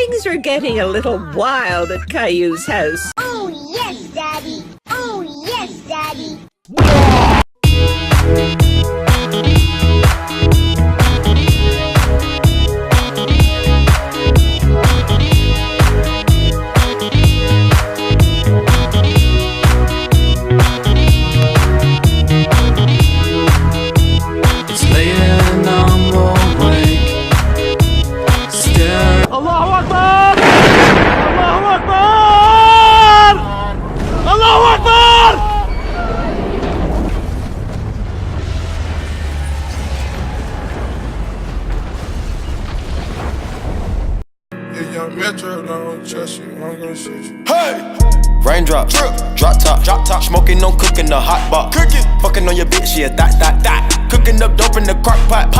Things are getting a little wild at Caillou's house. Oh yes, Daddy! Oh yes, Daddy! It's late and I'm awake. Stare. Allahu Akbar! Allahu Akbar! Allahu Akbar! Yeah, young Metro, don't trust you, I'm gonna shoot you. Hey! Raindrop, drop top, smoking on cooking the hot pot, cooking, fucking on your bitch, yeah, that. Cooking up dope in the crock pot.